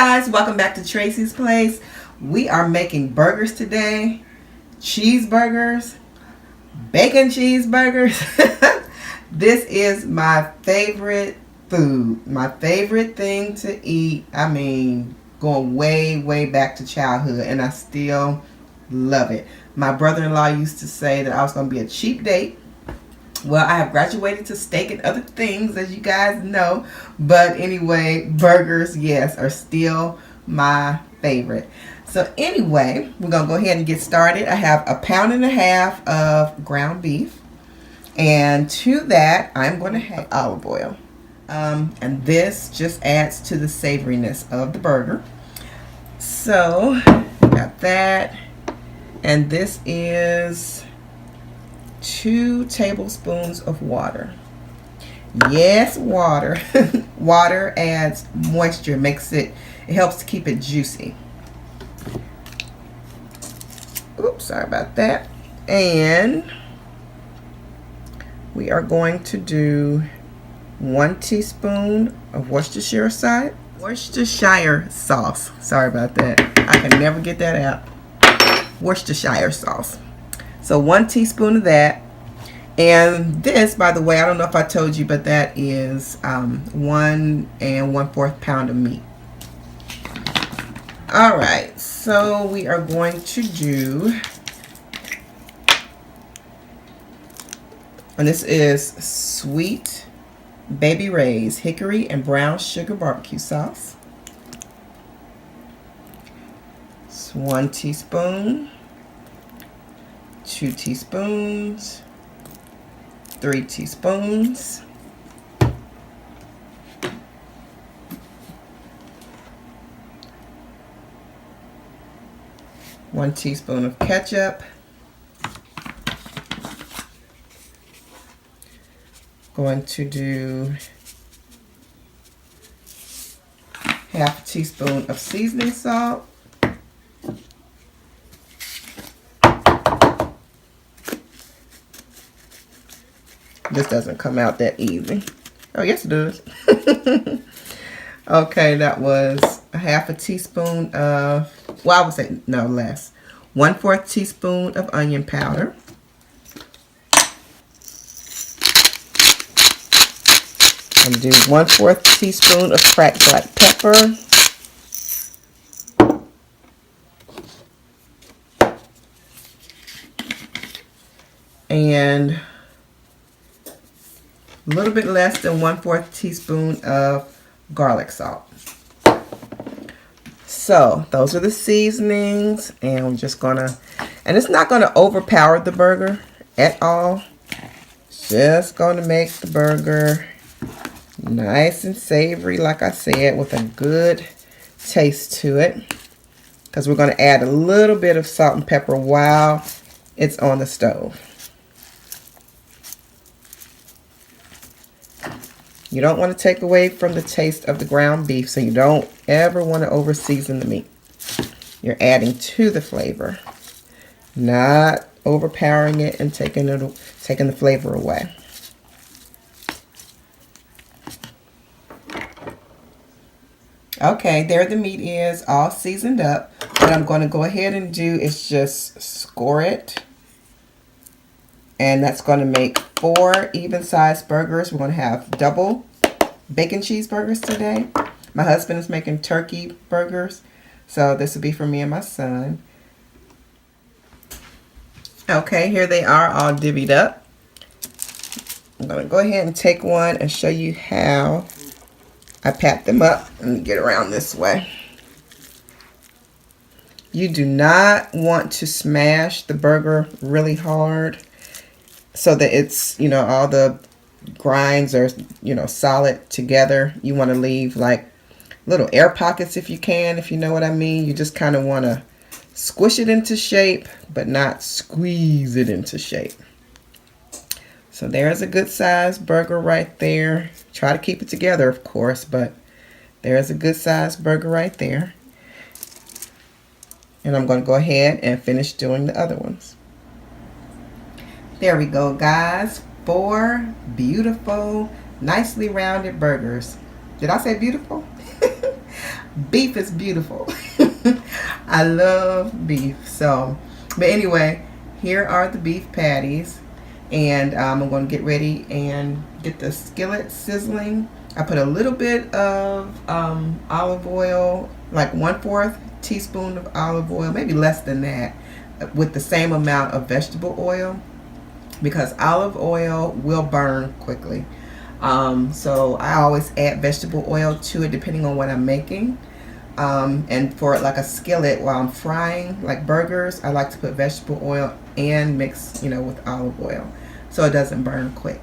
guys, welcome back to Tracy's Place. We are making burgers today. Cheeseburgers, bacon cheeseburgers. This is my favorite food, my favorite thing to eat. I mean, going way back to childhood, and I still love it. My brother-in-law used to say that I was going to be a cheap date. Well, I have graduated to steak and other things, as you guys know. But anyway, burgers, yes, are still my favorite. So anyway, we're going to go ahead and get started. I have 1.5 pounds of ground beef. And to that, I'm going to have olive oil. And this just adds to the savoriness of the burger. So, got that. And this is 2 tablespoons of water. Yes, water. Water adds moisture, it helps to keep it juicy. Oops, sorry about that. And we are going to do 1 teaspoon of Worcestershire sauce. Sorry about that. I can never get that out. Worcestershire sauce. So 1 teaspoon of that. And this, by the way, I don't know if I told you, but that is 1 1/4 pounds of meat. All right, so we are going to do, and this is Sweet Baby Ray's hickory and brown sugar barbecue sauce. It's 1 teaspoon. 2 teaspoons, 3 teaspoons, 1 teaspoon of ketchup, going to do 1/2 teaspoon of seasoning salt, this doesn't come out that easy. Oh, yes it does. Okay, that was 1/2 teaspoon of, well, I would say no less. 1/4 teaspoon of onion powder. I'm going to do 1/4 teaspoon of cracked black pepper. And a little bit less than 1/4 teaspoon of garlic salt. So those are the seasonings, and I'm just gonna, and it's not gonna overpower the burger at all. It's just gonna make the burger nice and savory, like I said, with a good taste to it, because we're gonna add a little bit of salt and pepper while it's on the stove. You don't want to take away from the taste of the ground beef, so you don't ever want to over season the meat. You're adding to the flavor, not overpowering it and taking the flavor away. Okay, there the meat is all seasoned up. What I'm going to go ahead and do is just score it. And that's going to make 4 even-sized burgers. We're going to have double bacon cheeseburgers today. My husband is making turkey burgers, so this will be for me and my son. Okay, here they are all divvied up. I'm going to go ahead and take one and show you how I pat them up. Let me get around this way. You do not want to smash the burger really hard, so that it's, you know, all the grinds are, you know, solid together. You want to leave like little air pockets if you can, if you know what I mean. You just kind of want to squish it into shape, but not squeeze it into shape. So there's a good sized burger right there. Try to keep it together, of course, but there's a good sized burger right there. And I'm going to go ahead and finish doing the other ones. There we go, guys. 4 beautiful, nicely rounded burgers. Did I say beautiful? Beef is beautiful. I love beef. So, but anyway, here are the beef patties. And I'm going to get ready and get the skillet sizzling. I put a little bit of olive oil, like 1/4 teaspoon of olive oil, maybe less than that, with the same amount of vegetable oil, because olive oil will burn quickly. So I always add vegetable oil to it depending on what I'm making. And for like a skillet, while I'm frying like burgers, I like to put vegetable oil and mix, with olive oil, so it doesn't burn quick.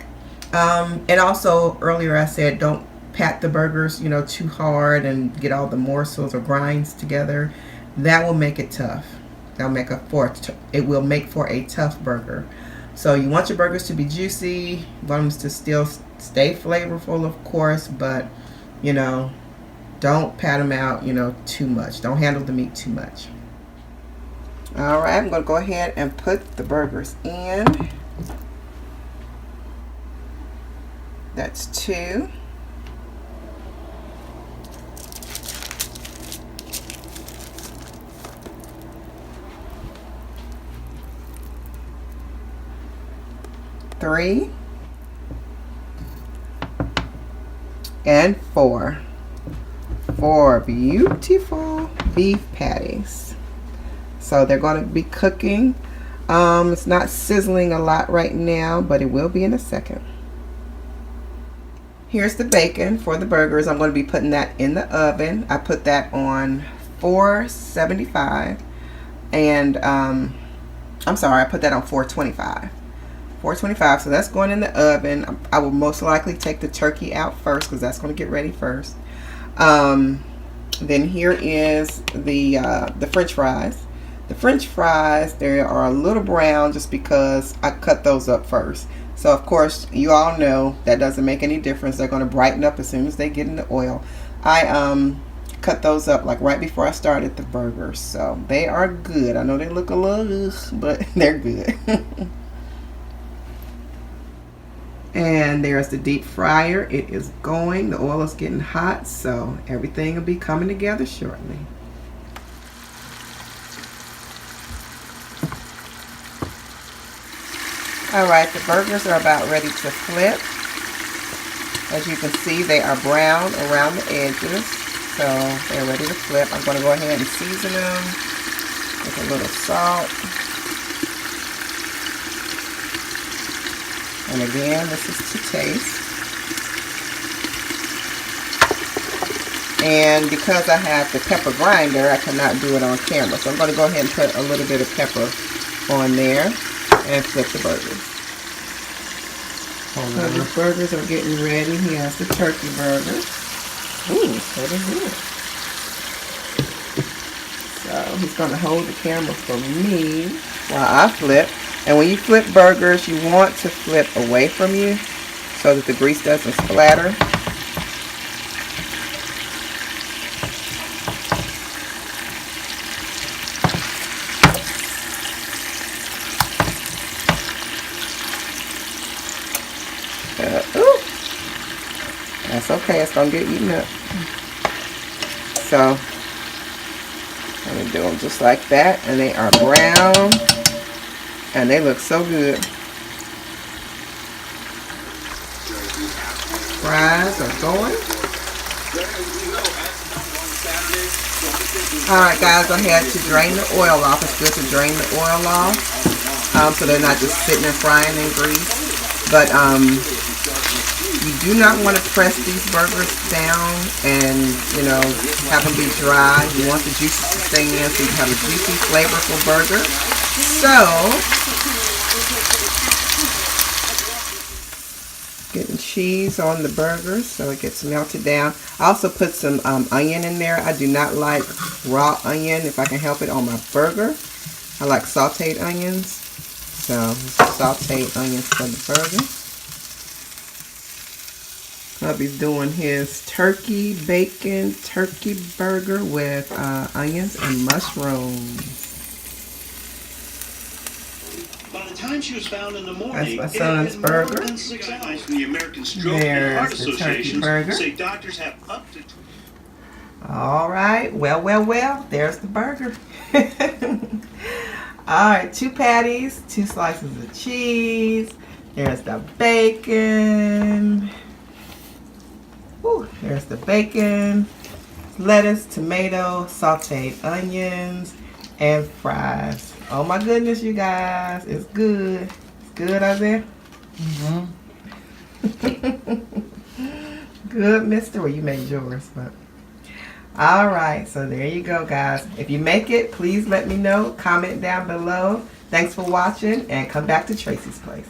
And also earlier I said don't pat the burgers, too hard and get all the morsels or grinds together. That will make it tough. It will make for a tough burger. So you want your burgers to be juicy. You want them to still stay flavorful, of course, but don't pat them out, too much. Don't handle the meat too much. All right, I'm going to go ahead and put the burgers in. That's 2. Three. And 4. 4 beautiful beef patties. So they're going to be cooking. It's not sizzling a lot right now, but it will be in a second. Here's the bacon for the burgers. I'm going to be putting that in the oven. I put that on 475, and I'm sorry, I put that on 425. 425, so that's going in the oven. I will most likely take the turkey out first because that's going to get ready first. Then here is the French fries. The French fries, they are a little brown just because I cut those up first. So of course you all know that doesn't make any difference. They're going to brighten up as soon as they get in the oil. I cut those up like right before I started the burgers, so they are good. I know they look a little ugh, but they're good. And there's the deep fryer. It is going. The oil is getting hot, so everything will be coming together shortly. Alright, the burgers are about ready to flip. As you can see, they are brown around the edges, so they're ready to flip. I'm going to go ahead and season them with a little salt. And again, this is to taste. And because I have the pepper grinder, I cannot do it on camera. So I'm going to go ahead and put a little bit of pepper on there and flip the burgers. So the burgers are getting ready. Here's the turkey burgers. Ooh, so they're good. So he's going to hold the camera for me while I flip. And when you flip burgers, you want to flip away from you so that the grease doesn't splatter. Ooh, that's okay. It's going to get eaten up. So I'm going to do them just like that. And they are brown. And they look so good. Fries are going. Alright guys, I had to drain the oil off. It's good to drain the oil off. So they're not just sitting and frying in grease. But you do not want to press these burgers down and, have them be dry. You want the juices to stay in so you have a juicy, flavorful burger. So, getting cheese on the burgers so it gets melted down. I also put some onion in there. I do not like raw onion if I can help it on my burger. I like sauteed onions. So, sauteed onions for the burger. Hubby's doing his turkey bacon turkey burger with onions and mushrooms. By the time she was found in the morning, that's my son's burger. There's the American Stroke and Heart Association say doctors have up to. All right. Well. There's the burger. All right. 2 patties, 2 slices of cheese. There's the bacon. Ooh, there's the bacon. Lettuce, tomato, sauteed onions, and fries. Oh my goodness, you guys. It's good. It's good, Isaiah? Good, mister. Well, you made yours, but... All right, so there you go, guys. If you make it, please let me know. Comment down below. Thanks for watching, and come back to Tracy's Place.